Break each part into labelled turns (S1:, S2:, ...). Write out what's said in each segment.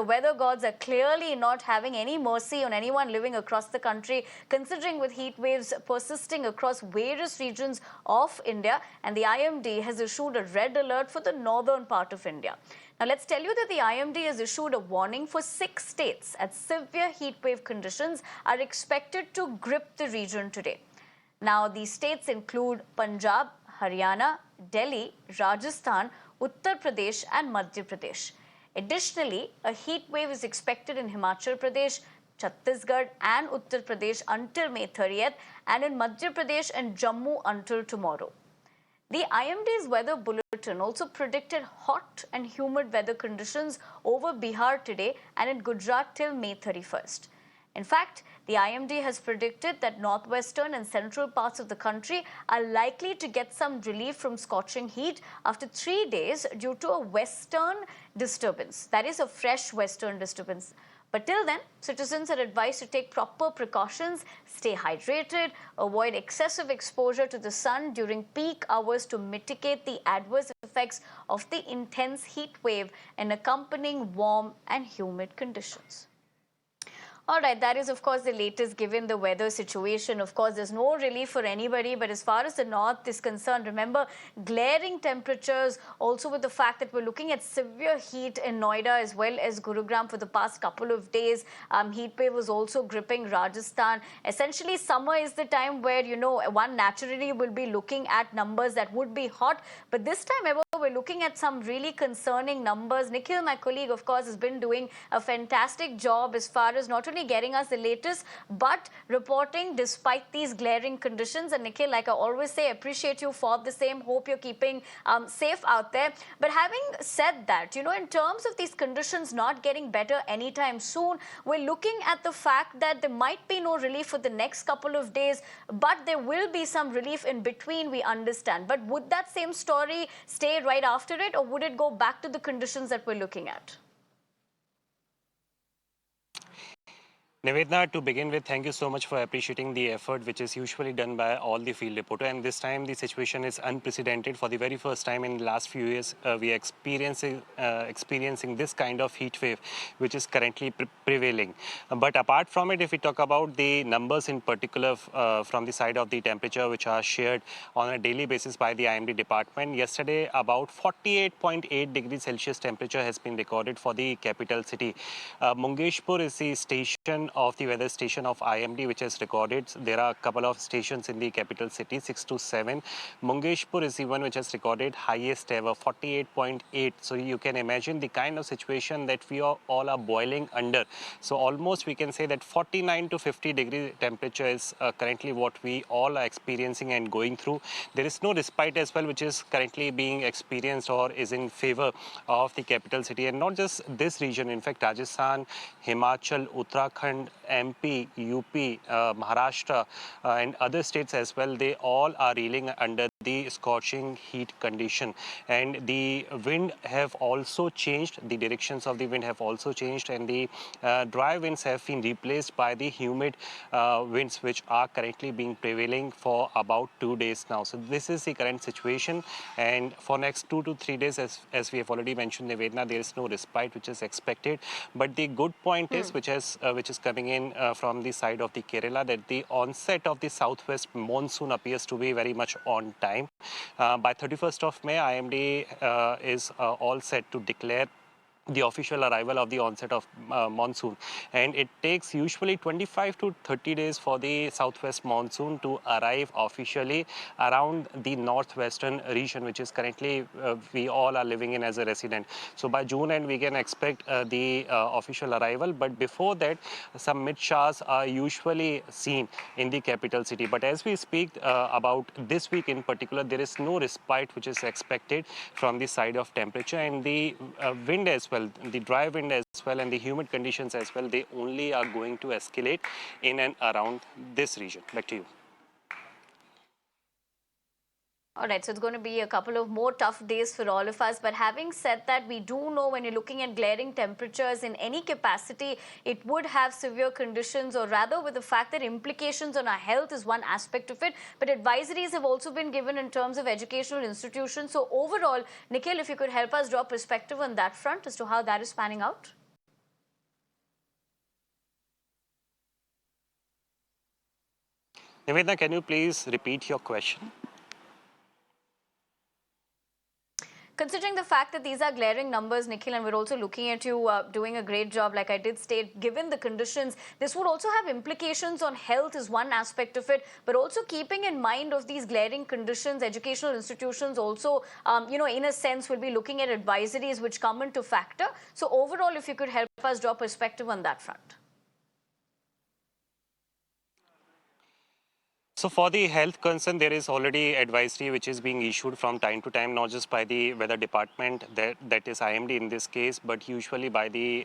S1: weather gods are clearly not having any mercy on anyone living across the country, considering with heat waves persisting across various regions of India, and the IMD has issued a red alert for the northern part of India. Now, let's tell you that the IMD has issued a warning for 6 states as severe heat wave conditions are expected to grip the region today. Now, these states include Punjab, Haryana, Delhi, Rajasthan, Uttar Pradesh and Madhya Pradesh. Additionally, a heat wave is expected in Himachal Pradesh, Chhattisgarh and Uttar Pradesh until May 30th and in Madhya Pradesh and Jammu until tomorrow. The IMD's weather bulletin also predicted hot and humid weather conditions over Bihar today and in Gujarat till May 31st. In fact, the IMD has predicted that northwestern and central parts of the country are likely to get some relief from scorching heat after 3 days due to a western disturbance, that is a fresh western disturbance. But till then, citizens are advised to take proper precautions, stay hydrated, avoid excessive exposure to the sun during peak hours to mitigate the adverse effects of the intense heat wave and accompanying warm and humid conditions. All right, that is, of course, the latest given the weather situation. Of course, there's no relief for anybody, but as far as the north is concerned, remember, glaring temperatures, also with the fact that we're looking at severe heat in Noida as well as Gurugram for the past couple of days. Heat wave was also gripping Rajasthan. Essentially, summer is the time where, one naturally will be looking at numbers that would be hot, but this time ever, we're looking at some really concerning numbers. Nikhil, my colleague, of course, has been doing a fantastic job as far as not only getting us the latest, but reporting despite these glaring conditions. And Nikhil, like I always say, appreciate you for the same. Hope you're keeping safe out there. But having said that, in terms of these conditions not getting better anytime soon, we're looking at the fact that there might be no relief for the next couple of days, but there will be some relief in between, we understand. But would that same story stay right after it, or would it go back to the conditions that we're looking at?
S2: Nivedna, to begin with, thank you so much for appreciating the effort which is usually done by all the field reporters. And this time the situation is unprecedented. For the very first time in the last few years, we are experiencing this kind of heat wave which is currently prevailing. But apart from it, if we talk about the numbers in particular from the side of the temperature which are shared on a daily basis by the IMD department, yesterday about 48.8 degrees Celsius temperature has been recorded for the capital city. Mungeshpur is the station of the weather station of IMD which has recorded. There are a couple of stations in the capital city, 6 to 7. Mungeshpur is the one which has recorded highest ever, 48.8. So you can imagine the kind of situation that we all are boiling under. So almost we can say that 49 to 50 degree temperature is currently what we all are experiencing and going through. There is no respite as well which is currently being experienced or is in favor of the capital city. And not just this region, in fact, Rajasthan, Himachal, Uttarakhand, MP, UP, Maharashtra and other states as well, they all are reeling under the scorching heat condition. And the wind have also changed, the directions of the wind have also changed, and the dry winds have been replaced by the humid winds which are currently being prevailing for about 2 days now. So this is the current situation, and for next 2 to 3 days, as we have already mentioned, Nivedna, there is no respite which is expected. But the good point is which is coming in from the side of the Kerala, that the onset of the southwest monsoon appears to be very much on time. By 31st of May, IMD is all set to declare the official arrival of the onset of monsoon, and it takes usually 25 to 30 days for the southwest monsoon to arrive officially around the northwestern region, which is currently we all are living in as a resident. So by June end we can expect the official arrival, but before that some mid showers are usually seen in the capital city. But as we speak about this week in particular, there is no respite which is expected from the side of temperature, and the wind as well, the dry wind as well, and the humid conditions as well, they only are going to escalate in and around this region. Back to you.
S1: All right, so it's going to be a couple of more tough days for all of us. But having said that, we do know when you're looking at glaring temperatures in any capacity, it would have severe conditions, or rather with the fact that implications on our health is one aspect of it. But advisories have also been given in terms of educational institutions. So overall, Nikhil, if you could help us draw perspective on that front as to how that is panning out.
S2: Nivedna, can you please repeat your question?
S1: Considering the fact that these are glaring numbers, Nikhil, and we're also looking at you doing a great job, like I did state, given the conditions, this would also have implications on health is one aspect of it, but also keeping in mind of these glaring conditions, educational institutions also, in a sense, will be looking at advisories which come into factor. So overall, if you could help us draw perspective on that front.
S2: So for the health concern, there is already advisory which is being issued from time to time, not just by the weather department, that is IMD in this case, but usually by the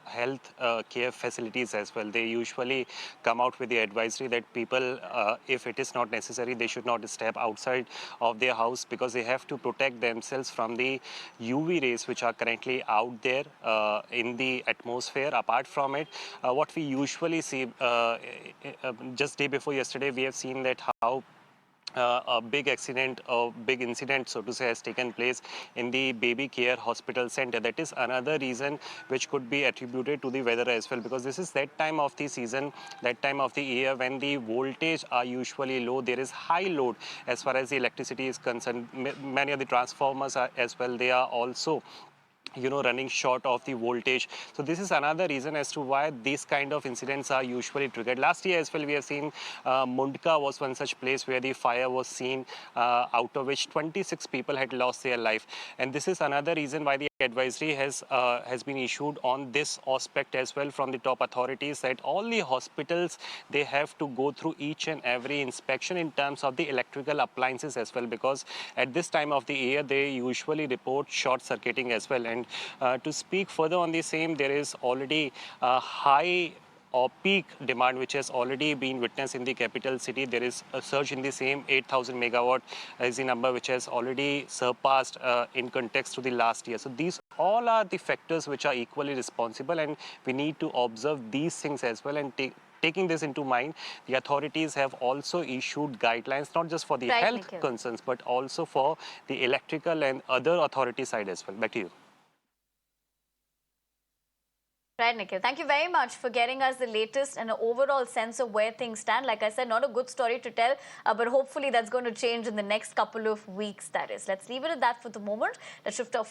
S2: health care facilities as well. They usually come out with the advisory that people, if it is not necessary, they should not step outside of their house because they have to protect themselves from the UV rays which are currently out there in the atmosphere. Apart from it, what we usually see, just day before yesterday, we have seen that how a big accident, a big incident, so to say, has taken place in the baby care hospital center. That is another reason which could be attributed to the weather as well, because this is that time of the season, that time of the year when the voltage are usually low. There is high load as far as the electricity is concerned. Many of the transformers are as well, they are also running short of the voltage. So this is another reason as to why these kind of incidents are usually triggered. Last year as well, we have seen Mundka was one such place where the fire was seen, out of which 26 people had lost their life. And this is another reason why the advisory has been issued on this aspect as well from the top authorities, that all the hospitals, they have to go through each and every inspection in terms of the electrical appliances as well, because at this time of the year they usually report short circuiting as well. And to speak further on the same, there is already a high or peak demand which has already been witnessed in the capital city. There is a surge in the same. 8,000 megawatt is the number which has already surpassed in context to the last year. So these all are the factors which are equally responsible, and we need to observe these things as well. And taking this into mind, the authorities have also issued guidelines, not just for the
S1: Right,
S2: health
S1: Nikhil.
S2: concerns, but also for the electrical and other authority side as well. Back to you.
S1: Right, Nikhil. Thank you very much for getting us the latest and an overall sense of where things stand. Like I said, not a good story to tell, but hopefully that's going to change in the next couple of weeks, that is. Let's leave it at that for the moment. Let's shift our